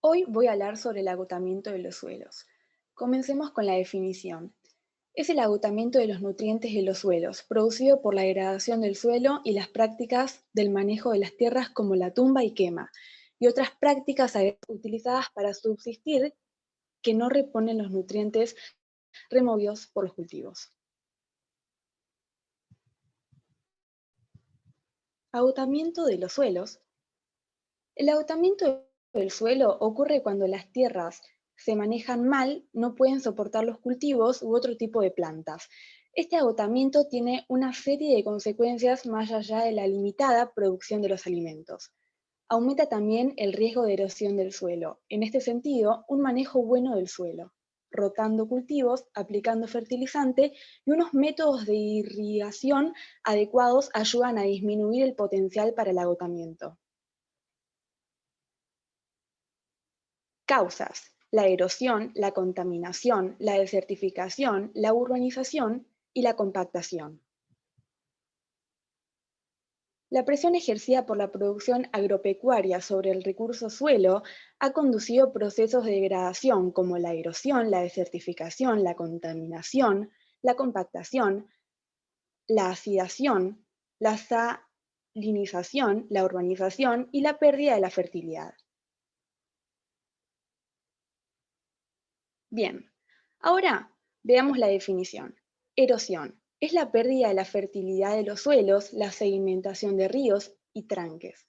Hoy voy a hablar sobre el agotamiento de los suelos. Comencemos con la definición. Es el agotamiento de los nutrientes de los suelos, producido por la degradación del suelo y las prácticas del manejo de las tierras como la tumba y quema, y otras prácticas utilizadas para subsistir que no reponen los nutrientes removidos por los cultivos. Agotamiento de los suelos. El agotamiento del suelo ocurre cuando las tierras se manejan mal, no pueden soportar los cultivos u otro tipo de plantas. Este agotamiento tiene una serie de consecuencias más allá de la limitada producción de los alimentos. Aumenta también el riesgo de erosión del suelo. En este sentido, un manejo bueno del suelo, rotando cultivos, aplicando fertilizante y unos métodos de irrigación adecuados ayudan a disminuir el potencial para el agotamiento. Causas: la erosión, la contaminación, la desertificación, la urbanización y la compactación. La presión ejercida por la producción agropecuaria sobre el recurso suelo ha conducido a procesos de degradación como la erosión, la desertificación, la contaminación, la compactación, la acidación, la salinización, la urbanización y la pérdida de la fertilidad. Bien, ahora veamos la definición. Erosión: es la pérdida de la fertilidad de los suelos, la sedimentación de ríos y tranques,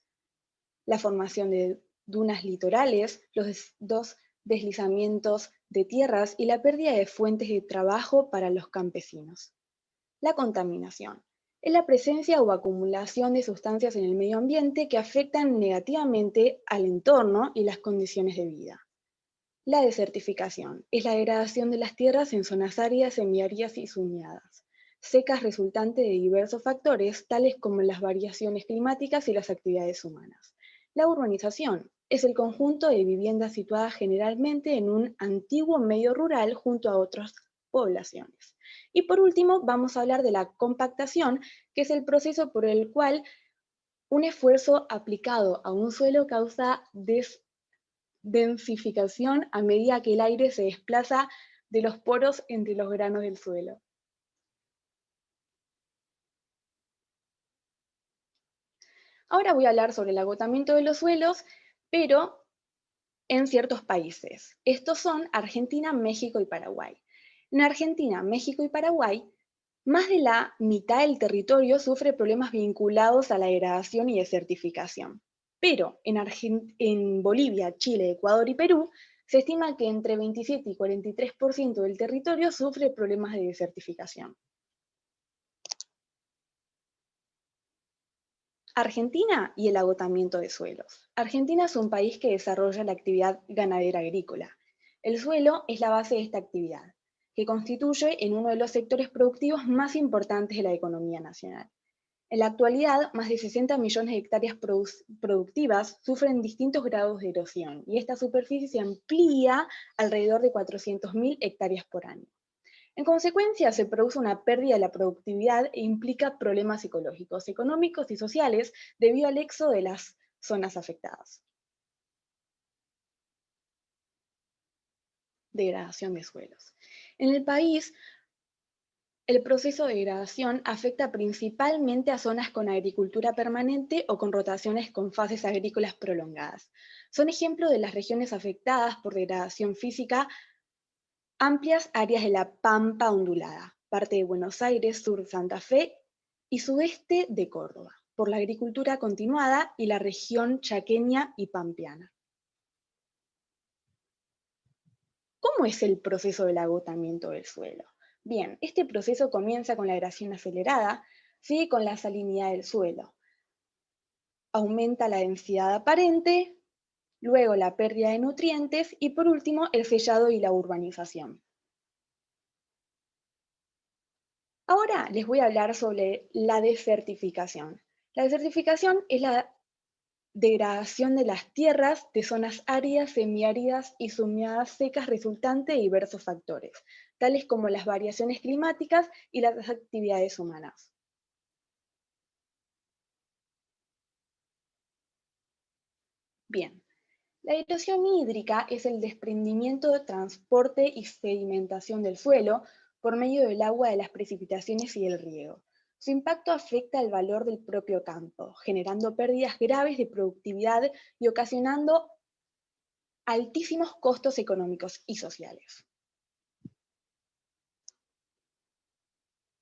la formación de dunas litorales, dos deslizamientos de tierras y la pérdida de fuentes de trabajo para los campesinos. La contaminación: es la presencia o acumulación de sustancias en el medio ambiente que afectan negativamente al entorno y las condiciones de vida. La desertificación: es la degradación de las tierras en zonas áridas, semiáridas y subhúmedas, secas resultante de diversos factores, tales como las variaciones climáticas y las actividades humanas. La urbanización: es el conjunto de viviendas situadas generalmente en un antiguo medio rural junto a otras poblaciones. Y por último, vamos a hablar de la compactación, que es el proceso por el cual un esfuerzo aplicado a un suelo causa densificación a medida que el aire se desplaza de los poros entre los granos del suelo. Ahora voy a hablar sobre el agotamiento de los suelos, pero en ciertos países. Estos son Argentina, México y Paraguay. En Argentina, México y Paraguay, más de la mitad del territorio sufre problemas vinculados a la degradación y desertificación. Pero en Bolivia, Chile, Ecuador y Perú, se estima que entre 27 y 43% del territorio sufre problemas de desertificación. Argentina y el agotamiento de suelos. Argentina es un país que desarrolla la actividad ganadera agrícola. El suelo es la base de esta actividad, que constituye en uno de los sectores productivos más importantes de la economía nacional. En la actualidad, más de 60 millones de hectáreas productivas sufren distintos grados de erosión y esta superficie se amplía alrededor de 400.000 hectáreas por año. En consecuencia, se produce una pérdida de la productividad e implica problemas psicológicos, económicos y sociales debido al éxodo de las zonas afectadas. Degradación de suelos. En el país, el proceso de degradación afecta principalmente a zonas con agricultura permanente o con rotaciones con fases agrícolas prolongadas. Son ejemplos de las regiones afectadas por degradación física: amplias áreas de la Pampa ondulada, parte de Buenos Aires, sur de Santa Fe y sudeste de Córdoba, por la agricultura continuada y la región chaqueña y pampeana. ¿Cómo es el proceso del agotamiento del suelo? Bien, este proceso comienza con la degradación acelerada, sigue con la salinidad del suelo, aumenta la densidad aparente, luego la pérdida de nutrientes y por último el sellado y la urbanización. Ahora les voy a hablar sobre la desertificación. La desertificación es la degradación de las tierras de zonas áridas, semiáridas y subhúmedas secas resultante de diversos factores, tales como las variaciones climáticas y las actividades humanas. Bien, La erosión hídrica es el desprendimiento, transporte y sedimentación del suelo por medio del agua de las precipitaciones y el riego. Su impacto afecta el valor del propio campo, generando pérdidas graves de productividad y ocasionando altísimos costos económicos y sociales.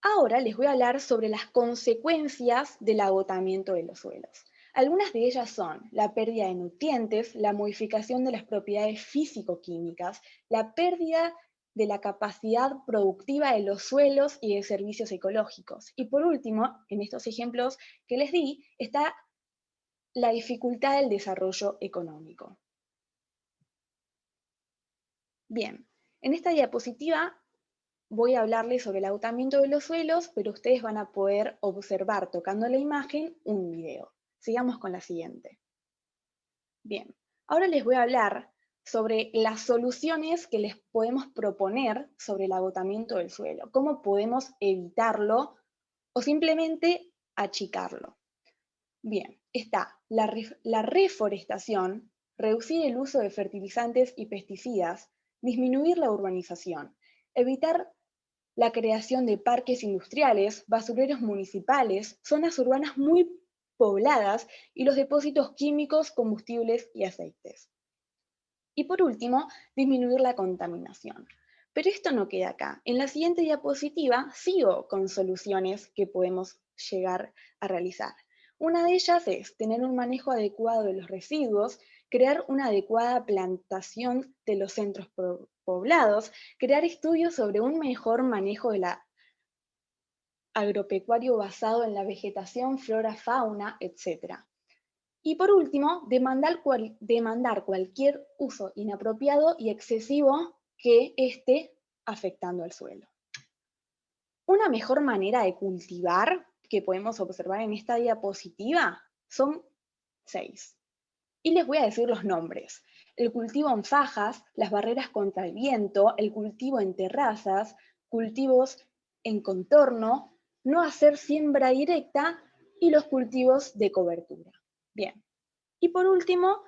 Ahora les voy a hablar sobre las consecuencias del agotamiento de los suelos. Algunas de ellas son la pérdida de nutrientes, la modificación de las propiedades físico-químicas, la pérdida de la capacidad productiva de los suelos y de servicios ecológicos. Y por último, en estos ejemplos que les di, está la dificultad del desarrollo económico. Bien, en esta diapositiva voy a hablarles sobre el agotamiento de los suelos, pero ustedes van a poder observar tocando la imagen un video. Sigamos con la siguiente. Bien, ahora les voy a hablar sobre las soluciones que les podemos proponer sobre el agotamiento del suelo, cómo podemos evitarlo o simplemente achicarlo. Bien, está la reforestación, reducir el uso de fertilizantes y pesticidas, disminuir la urbanización, evitar la creación de parques industriales, basureros municipales, zonas urbanas muy pobladas y los depósitos químicos, combustibles y aceites. Y por último, disminuir la contaminación. Pero esto no queda acá. En la siguiente diapositiva sigo con soluciones que podemos llegar a realizar. Una de ellas es tener un manejo adecuado de los residuos, crear una adecuada plantación de los centros poblados, crear estudios sobre un mejor manejo de la agropecuario basado en la vegetación, flora, fauna, etc. Y por último, demandar cualquier uso inapropiado y excesivo que esté afectando al suelo. Una mejor manera de cultivar que podemos observar en esta diapositiva son 6. Y les voy a decir los nombres. El cultivo en fajas, las barreras contra el viento, el cultivo en terrazas, cultivos en contorno, no hacer siembra directa y los cultivos de cobertura. Bien. Y por último,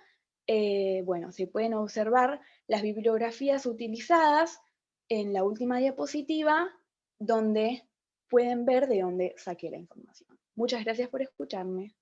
bueno, se pueden observar las bibliografías utilizadas en la última diapositiva, donde pueden ver de dónde saqué la información. Muchas gracias por escucharme.